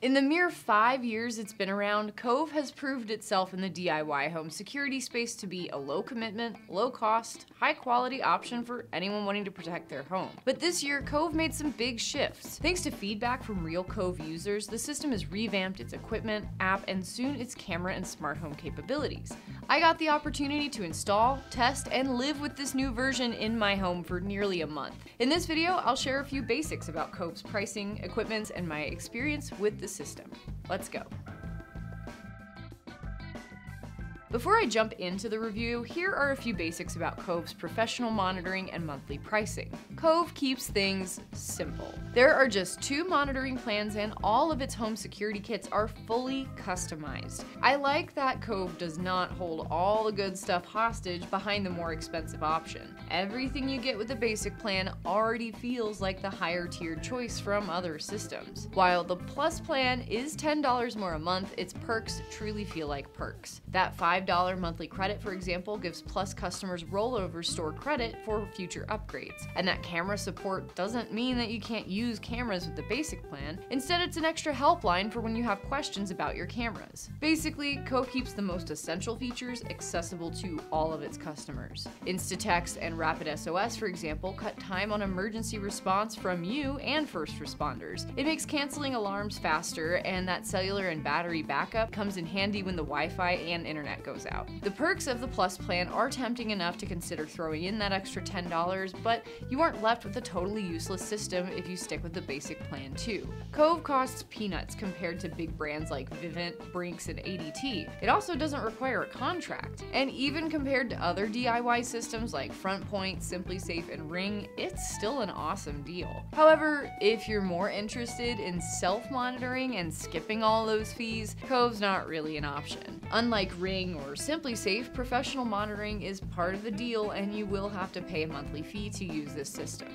In the mere 5 years it's been around, Cove has proved itself in the DIY home security space to be a low commitment, low cost, high quality option for anyone wanting to protect their home. But this year, Cove made some big shifts. Thanks to feedback from real Cove users, the system has revamped its equipment, app, and soon its camera and smart home capabilities. I got the opportunity to install, test, and live with this new version in my home for nearly a month. In this video, I'll share a few basics about Cove's pricing, equipment, and my experience with the system. Let's go. Before I jump into the review, here are a few basics about Cove's professional monitoring and monthly pricing. Cove keeps things simple. There are just 2 monitoring plans and all of its home security kits are fully customized. I like that Cove does not hold all the good stuff hostage behind the more expensive option. Everything you get with the basic plan already feels like the higher tiered choice from other systems. While the Plus plan is $10 more a month, its perks truly feel like perks. That $5 monthly credit, for example, gives Plus customers rollover store credit for future upgrades. And that camera support doesn't mean that you can't use cameras with the basic plan. Instead, it's an extra helpline for when you have questions about your cameras. Basically, Cove keeps the most essential features accessible to all of its customers. Instatext and Rapid SOS, for example, cut time on emergency response from you and first responders. It makes canceling alarms faster, and that cellular and battery backup comes in handy when the Wi-Fi and internet goes out. The perks of the Plus plan are tempting enough to consider throwing in that extra $10, but you aren't left with a totally useless system if you stick with the basic plan too. Cove costs peanuts compared to big brands like Vivint, Brinks, and ADT. It also doesn't require a contract. And even compared to other DIY systems like FrontPoint, SimpliSafe, and Ring, it's still an awesome deal. However, if you're more interested in self-monitoring and skipping all those fees, Cove's not really an option. Unlike Ring or SimpliSafe, professional monitoring is part of the deal and you will have to pay a monthly fee to use this system.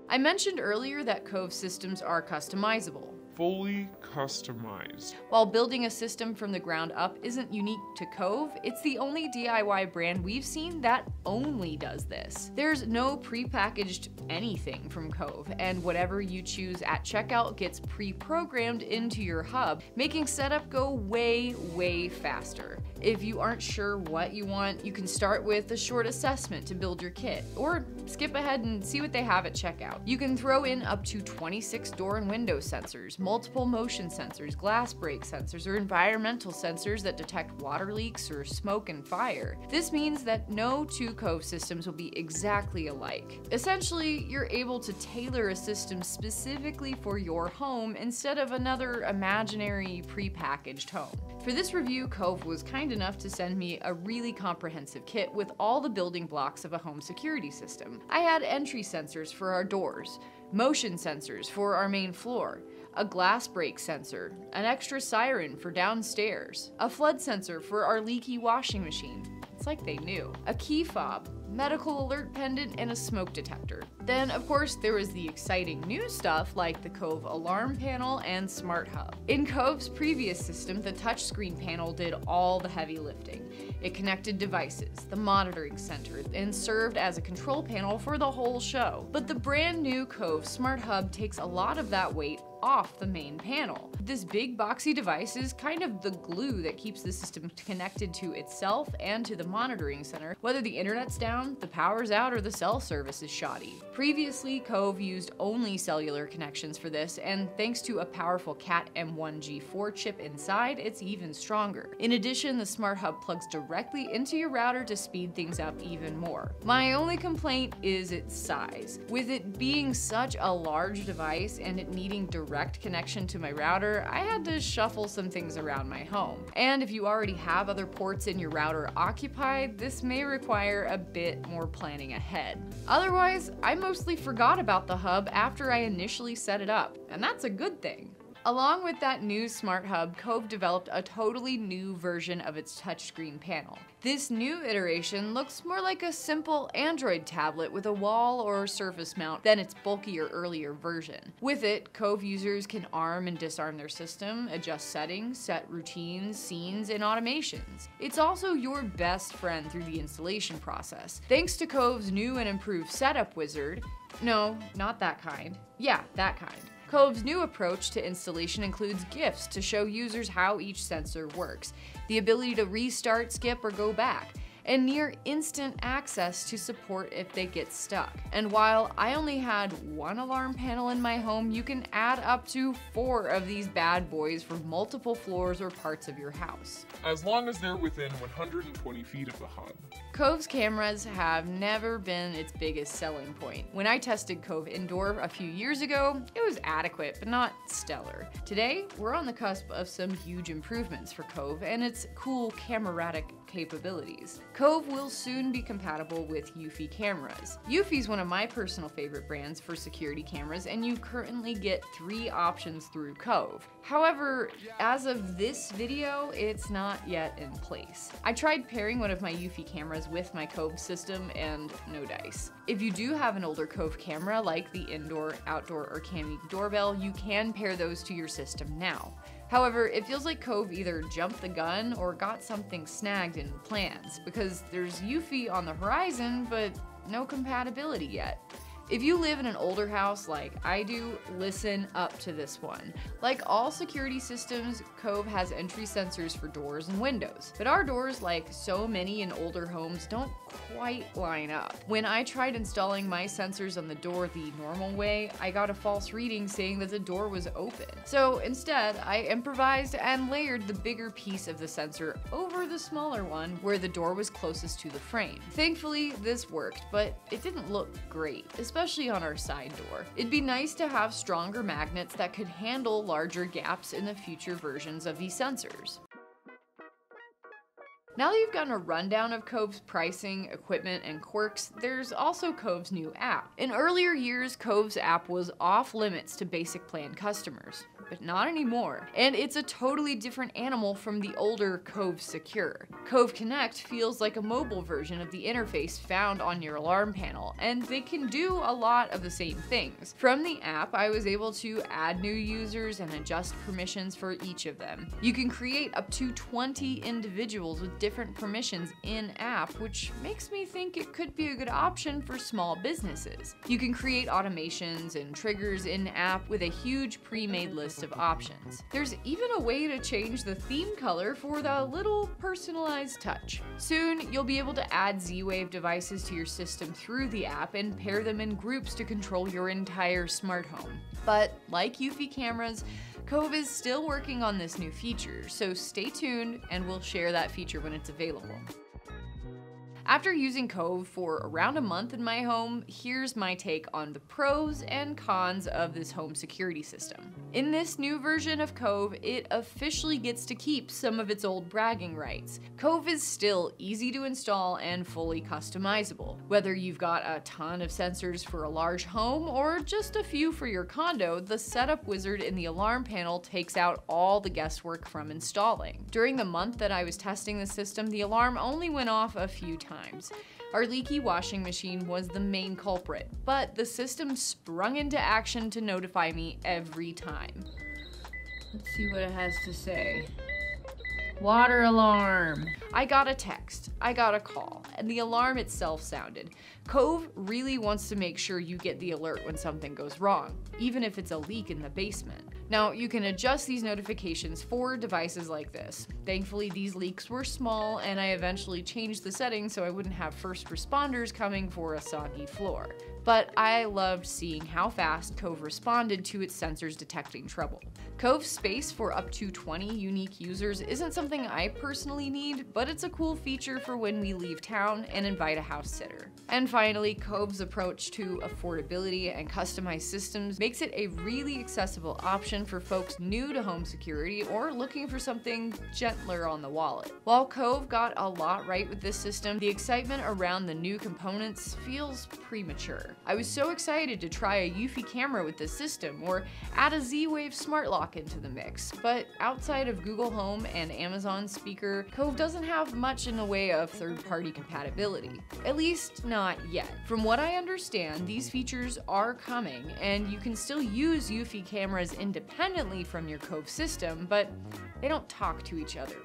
I mentioned earlier that Cove systems are customizable. Fully customized. While building a system from the ground up isn't unique to Cove, it's the only DIY brand we've seen that only does this. There's no pre-packaged anything from Cove, and whatever you choose at checkout gets pre-programmed into your hub, making setup go way faster. If you aren't sure what you want, you can start with a short assessment to build your kit, or skip ahead and see what they have at checkout. You can throw in up to 26 door and window sensors, multiple motion sensors, glass break sensors, or environmental sensors that detect water leaks or smoke and fire. This means that no 2 Cove systems will be exactly alike. Essentially, you're able to tailor a system specifically for your home instead of another imaginary pre-packaged home. For this review, Cove was kind enough to send me a really comprehensive kit with all the building blocks of a home security system. I had entry sensors for our doors, motion sensors for our main floor, a glass break sensor, an extra siren for downstairs, a flood sensor for our leaky washing machine. It's like they knew. A key fob, medical alert pendant, and a smoke detector. Then, of course, there was the exciting new stuff like the Cove alarm panel and smart hub. In Cove's previous system, the touchscreen panel did all the heavy lifting. It connected devices, the monitoring center, and served as a control panel for the whole show. But the brand new Cove smart hub takes a lot of that weight off the main panel. This big boxy device is kind of the glue that keeps the system connected to itself and to the monitoring center, whether the internet's down, the power's out, or the cell service is shoddy. Previously, Cove used only cellular connections for this, and thanks to a powerful Cat M1G4 chip inside, it's even stronger. In addition, the smart hub plugs directly into your router to speed things up even more. My only complaint is its size. With it being such a large device and it needing direct connection to my router, I had to shuffle some things around my home. And if you already have other ports in your router occupied, this may require a bit more planning ahead. Otherwise, I mostly forgot about the hub after I initially set it up, and that's a good thing. Along with that new smart hub, Cove developed a totally new version of its touchscreen panel. This new iteration looks more like a simple Android tablet with a wall or surface mount than its bulkier earlier version. With it, Cove users can arm and disarm their system, adjust settings, set routines, scenes, and automations. It's also your best friend through the installation process. Thanks to Cove's new and improved setup wizard, no, not that kind. Yeah, that kind. Cove's new approach to installation includes GIFs to show users how each sensor works, the ability to restart, skip, or go back, and near instant access to support if they get stuck. And while I only had one alarm panel in my home, you can add up to 4 of these bad boys for multiple floors or parts of your house, as long as they're within 120 feet of the hub. Cove's cameras have never been its biggest selling point. When I tested Cove indoor a few years ago, it was adequate, but not stellar. Today, we're on the cusp of some huge improvements for Cove and its cool cameratic capabilities. Cove will soon be compatible with Eufy cameras. Eufy is one of my personal favorite brands for security cameras, and you currently get 3 options through Cove. However, as of this video, it's not yet in place. I tried pairing one of my Eufy cameras with my Cove system and no dice. If you do have an older Cove camera like the indoor, outdoor, or Cami doorbell, you can pair those to your system now. However, it feels like Cove either jumped the gun or got something snagged in plans, because there's Eufy on the horizon, but no compatibility yet. If you live in an older house like I do, listen up to this one. Like all security systems, Cove has entry sensors for doors and windows. But our doors, like so many in older homes, don't quite line up. When I tried installing my sensors on the door the normal way, I got a false reading saying that the door was open. So instead, I improvised and layered the bigger piece of the sensor over the smaller one where the door was closest to the frame. Thankfully, this worked, but it didn't look great, especially on our side door. It'd be nice to have stronger magnets that could handle larger gaps in the future versions of these sensors. Now that you've gotten a rundown of Cove's pricing, equipment, and quirks, there's also Cove's new app. In earlier years, Cove's app was off limits to basic plan customers, but not anymore. And it's a totally different animal from the older Cove Secure. Cove Connect feels like a mobile version of the interface found on your alarm panel, and they can do a lot of the same things. From the app, I was able to add new users and adjust permissions for each of them. You can create up to 20 individuals with different permissions in-app, which makes me think it could be a good option for small businesses. You can create automations and triggers in-app with a huge pre-made list of options. There's even a way to change the theme color for the little personalized touch. Soon, you'll be able to add Z-Wave devices to your system through the app and pair them in groups to control your entire smart home. But like Eufy cameras, Cove is still working on this new feature, so stay tuned and we'll share that feature when it's available. After using Cove for around a month in my home, here's my take on the pros and cons of this home security system. In this new version of Cove, it officially gets to keep some of its old bragging rights. Cove is still easy to install and fully customizable. Whether you've got a ton of sensors for a large home or just a few for your condo, the setup wizard in the alarm panel takes out all the guesswork from installing. During the month that I was testing the system, the alarm only went off a few times. Our leaky washing machine was the main culprit, but the system sprung into action to notify me every time. Let's see what it has to say. Water alarm. I got a text, I got a call, and the alarm itself sounded. Cove really wants to make sure you get the alert when something goes wrong, even if it's a leak in the basement. Now, you can adjust these notifications for devices like this. Thankfully, these leaks were small, and I eventually changed the settings so I wouldn't have first responders coming for a soggy floor. But I loved seeing how fast Cove responded to its sensors detecting trouble. Cove's space for up to 20 unique users isn't something I personally need, but it's a cool feature for when we leave town and invite a house sitter. And finally, Cove's approach to affordability and customized systems makes it a really accessible option for folks new to home security or looking for something gentler on the wallet. While Cove got a lot right with this system, the excitement around the new components feels premature. I was so excited to try a Eufy camera with this system or add a Z-Wave smart lock into the mix, but outside of Google Home and Amazon Speaker, Cove doesn't have much in the way of third-party compatibility. At least not yet. From what I understand, these features are coming, and you can still use Eufy cameras independently from your Cove system, but they don't talk to each other.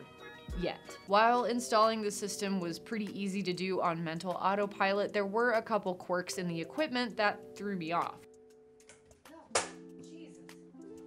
Yet. While installing the system was pretty easy to do on mental autopilot, there were a couple quirks in the equipment that threw me off. Jesus.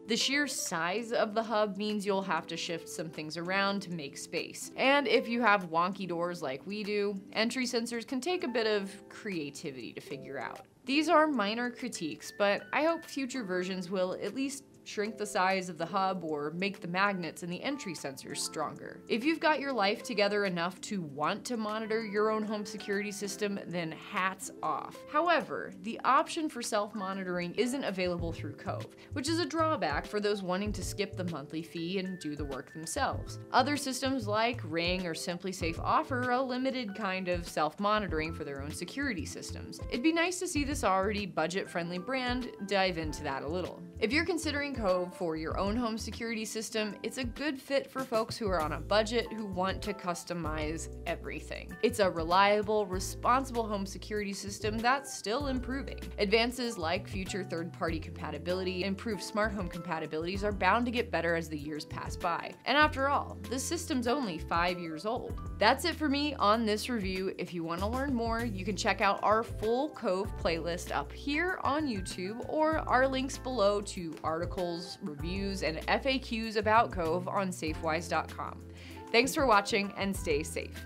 The sheer size of the hub means you'll have to shift some things around to make space. And if you have wonky doors like we do, entry sensors can take a bit of creativity to figure out. These are minor critiques, but I hope future versions will at least shrink the size of the hub or make the magnets and the entry sensors stronger. If you've got your life together enough to want to monitor your own home security system, then hats off. However, the option for self-monitoring isn't available through Cove, which is a drawback for those wanting to skip the monthly fee and do the work themselves. Other systems like Ring or SimpliSafe offer a limited kind of self-monitoring for their own security systems. It'd be nice to see this already budget-friendly brand dive into that a little. If you're considering Cove for your own home security system, it's a good fit for folks who are on a budget who want to customize everything. It's a reliable, responsible home security system that's still improving. Advances like future third-party compatibility, improved smart home compatibilities are bound to get better as the years pass by. And after all, the system's only 5 years old. That's it for me on this review. If you want to learn more, you can check out our full Cove playlist up here on YouTube or our links below to articles, reviews, and FAQs about Cove on Safewise.com. Thanks for watching and stay safe.